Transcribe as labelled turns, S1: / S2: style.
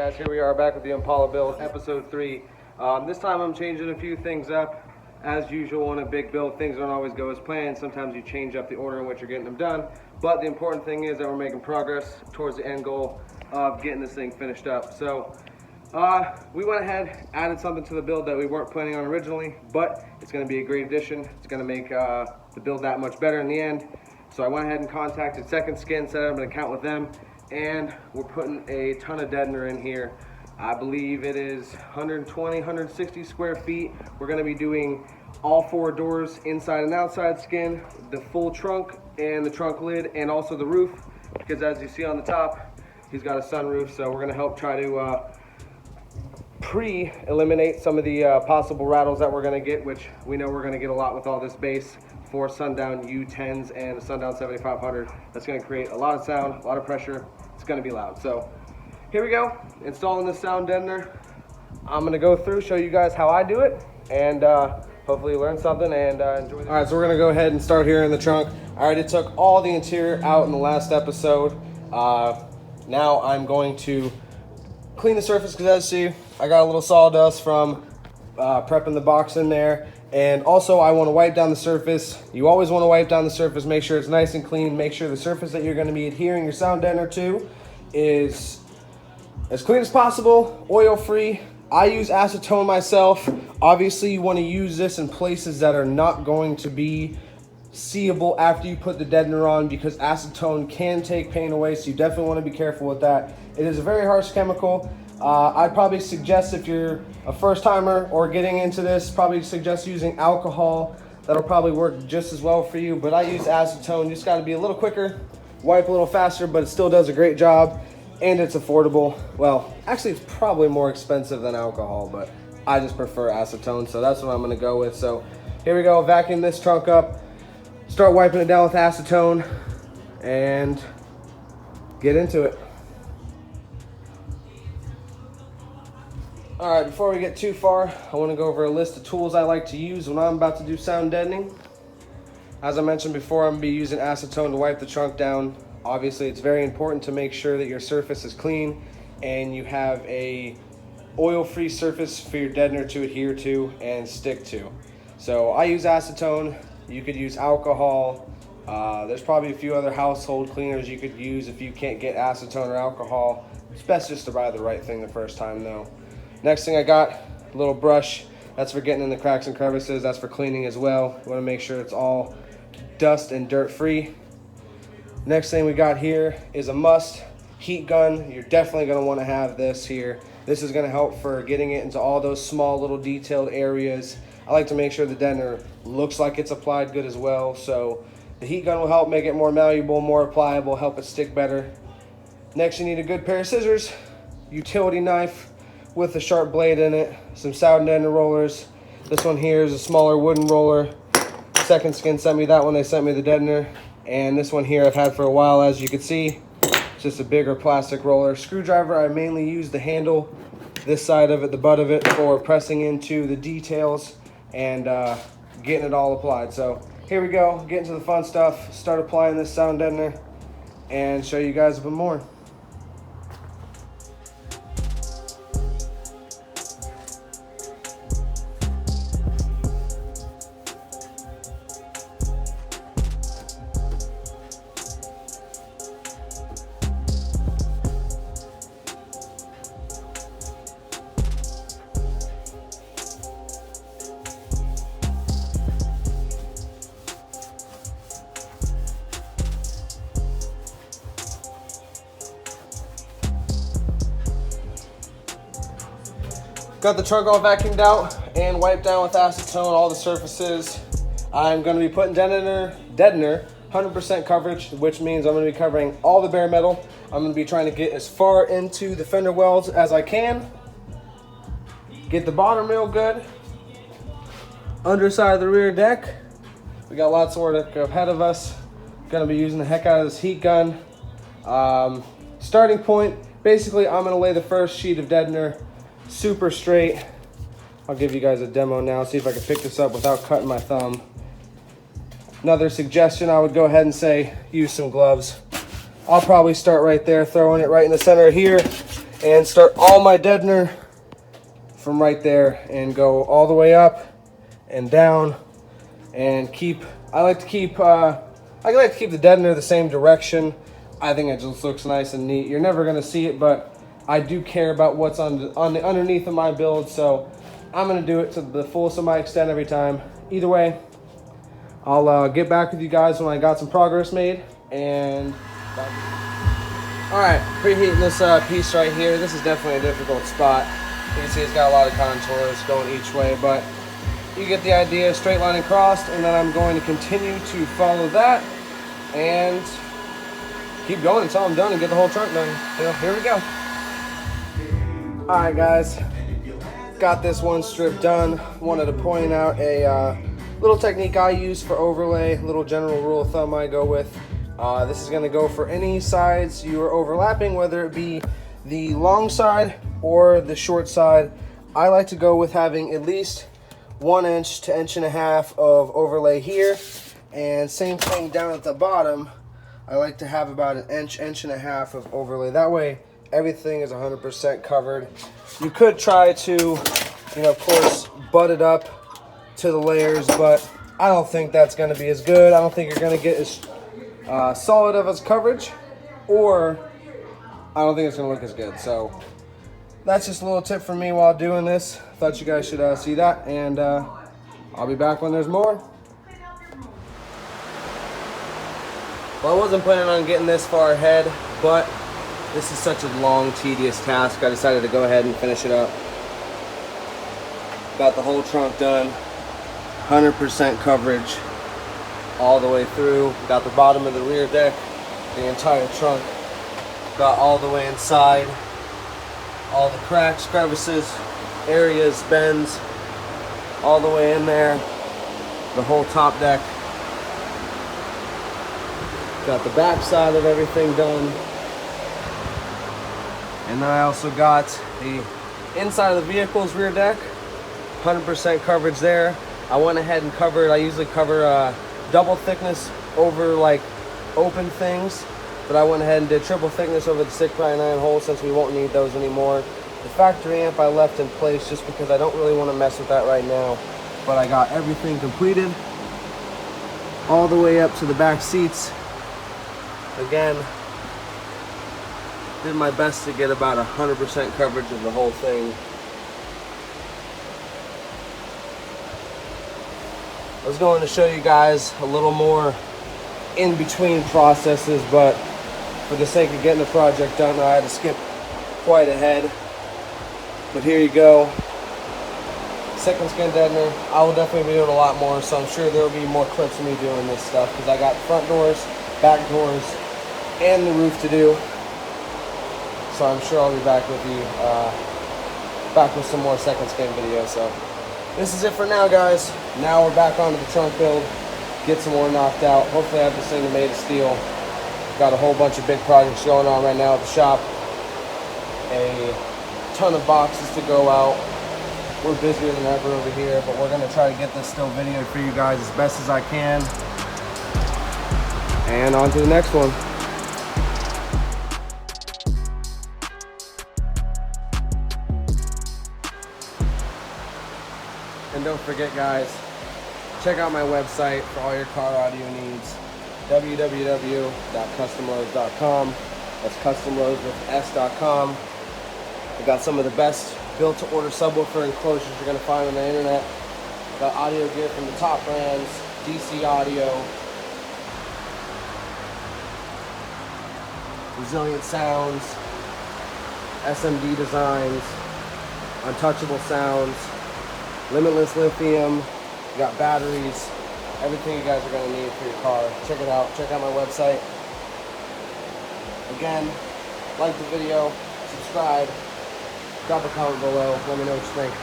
S1: Guys, here we are back with the Impala build, episode 3. This time I'm changing a few things up. As usual in a big build, things don't always go as planned. Sometimes you change up the order in which you're getting them done. But the important thing is that we're making progress towards the end goal of getting this thing finished up. So we went ahead, added something to the build that we weren't planning on originally, but it's going to be a great addition. It's going to make the build that much better in the end. So I went ahead and contacted Second Skin, set up an account with them, and we're putting a ton of deadener in here. I believe it is 120, 160 square feet. We're going to be doing all 4 doors, inside and outside skin, the full trunk and the trunk lid, and also the roof, because as you see on the top, he's got a sunroof. So we're going to help try to eliminate some of the possible rattles that we're going to get, which we know we're going to get a lot with all this base for Sundown U10s and the Sundown 7500. That's going to create a lot of sound, a lot of pressure. It's going to be loud. So here we go, installing this sound deadener. I'm going to go through, show you guys how I do it, and hopefully you learn something and enjoy this. All right, so we're going to go ahead and start here in the trunk. I already took all the interior out in the last episode. Now I'm going to clean the surface, because as you see, I got a little sawdust from prepping the box in there. And also I want to wipe down the surface. You always want to wipe down the surface, make sure it's nice and clean, make sure the surface that you're going to be adhering your sound deadener to is as clean as possible, oil free. I use acetone myself. Obviously you want to use this in places that are not going to be seeable after you put the deadener on, because acetone can take paint away, so you definitely want to be careful with that. It is a very harsh chemical. I'd probably suggest, if you're a first timer or getting into this, probably suggest using alcohol. That'll probably work just as well for you, but I use acetone. Just got to be a little quicker, wipe a little faster, but it still does a great job, and it's affordable. Well, actually it's probably more expensive than alcohol, but I just prefer acetone, so that's what I'm going to go with. So here we go, vacuum this trunk up, start wiping it down with acetone, and get into it. All right, before we get too far, I want to go over a list of tools I like to use when I'm about to do sound deadening. As I mentioned before, I'm going to be using acetone to wipe the trunk down. Obviously, it's very important to make sure that your surface is clean and you have a oil-free surface for your deadener to adhere to and stick to. So I use acetone. You could use alcohol. There's probably a few other household cleaners you could use if you can't get acetone or alcohol. It's best just to buy the right thing the first time though. Next thing I got, a little brush. That's for getting in the cracks and crevices. That's for cleaning as well. You want to make sure it's all dust and dirt free. Next thing we got here is a must, heat gun. You're definitely going to want to have this here. This is going to help for getting it into all those small little detailed areas. I like to make sure the deadener looks like it's applied good as well. So the heat gun will help make it more malleable, more pliable, help it stick better. Next, you need a good pair of scissors, utility knife with a sharp blade in it, some sound deadener rollers. This one here is a smaller wooden roller. Second Skin sent me that one. They sent me the deadener. And this one here I've had for a while, as you can see. It's just a bigger plastic roller. Screwdriver, I mainly use the handle, this side of it, the butt of it, for pressing into the details and getting it all applied. So here we go, get into the fun stuff, start applying this sound deadener and show you guys a bit more. Got the trunk all vacuumed out and wiped down with acetone, all the surfaces. I'm going to be putting deadener 100% coverage, which means I'm going to be covering all the bare metal. I'm going to be trying to get as far into the fender wells as I can. Get the bottom real good. Underside of the rear deck. We got lots of work ahead of us. Going to be using the heck out of this heat gun. Starting point, basically I'm going to lay the first sheet of deadener super straight. I'll give you guys a demo now, see if I can pick this up without cutting my thumb. Another suggestion, I would go ahead and say use some gloves. I'll probably start right there, throwing it right in the center here, and start all my deadener from right there and go all the way up and down and keep, I like to keep the deadener the same direction. I think it just looks nice and neat. You're never gonna see it, but I do care about what's on the underneath of my build, so I'm gonna do it to the fullest of my extent every time. Either way, I'll get back with you guys when I got some progress made. And all right, preheating this piece right here. This is definitely a difficult spot. You can see it's got a lot of contours going each way, but you get the idea. Straight line and crossed, and then I'm going to continue to follow that and keep going until I'm done and get the whole trunk done. Here we go. All right, guys, got this one strip done. Wanted to point out a little technique I use for overlay, little general rule of thumb I go with. This is gonna go for any sides you are overlapping, whether it be the long side or the short side. I like to go with having at least 1 inch to 1.5 inches of overlay here, and same thing down at the bottom. I like to have about 1 inch, 1.5 inches of overlay. That way everything is 100% covered. You could try to, of course, butt it up to the layers, but I don't think that's going to be as good. I don't think you're going to get as solid of as coverage, or I don't think it's going to look as good. So that's just a little tip for me while doing this. Thought you guys should see that, and I'll be back when there's more. Well, I wasn't planning on getting this far ahead, but this is such a long, tedious task. I decided to go ahead and finish it up. Got the whole trunk done, 100% coverage all the way through. Got the bottom of the rear deck, the entire trunk. Got all the way inside, all the cracks, crevices, areas, bends, all the way in there. The whole top deck. Got the back side of everything done. And then I also got the inside of the vehicle's rear deck, 100% coverage there. I went ahead and covered, I usually cover double thickness over like open things, but I went ahead and did triple thickness over the 6x9 hole since we won't need those anymore. The factory amp I left in place just because I don't really want to mess with that right now, but I got everything completed all the way up to the back seats. Again, did my best to get about 100% coverage of the whole thing. I was going to show you guys a little more in between processes, but for the sake of getting the project done, I had to skip quite ahead. But here you go. Second skin deadener. I will definitely be doing a lot more, so I'm sure there will be more clips of me doing this stuff because I got front doors, back doors, and the roof to do. So I'm sure I'll be back with you, back with some more second skin videos. So this is it for now, guys. Now we're back onto the trunk build, get some more knocked out. Hopefully I have this thing made of steel. Got a whole bunch of big projects going on right now at the shop. A ton of boxes to go out. We're busier than ever over here, but we're gonna try to get this still videoed for you guys as best as I can. And on to the next one. And don't forget, guys, check out my website for all your car audio needs. www.CustomLowz.com. That's CustomLowz with S.com. We got some of the best built-to-order subwoofer enclosures you're going to find on the internet. Got audio gear from the top brands, DC Audio, Resilient Sounds, SMD Designs, Untouchable Sounds, Limitless Lithium. We got batteries, everything you guys are going to need for your car. Check it out. Check out my website. Again, like the video, subscribe, drop a comment below. Let me know what you think.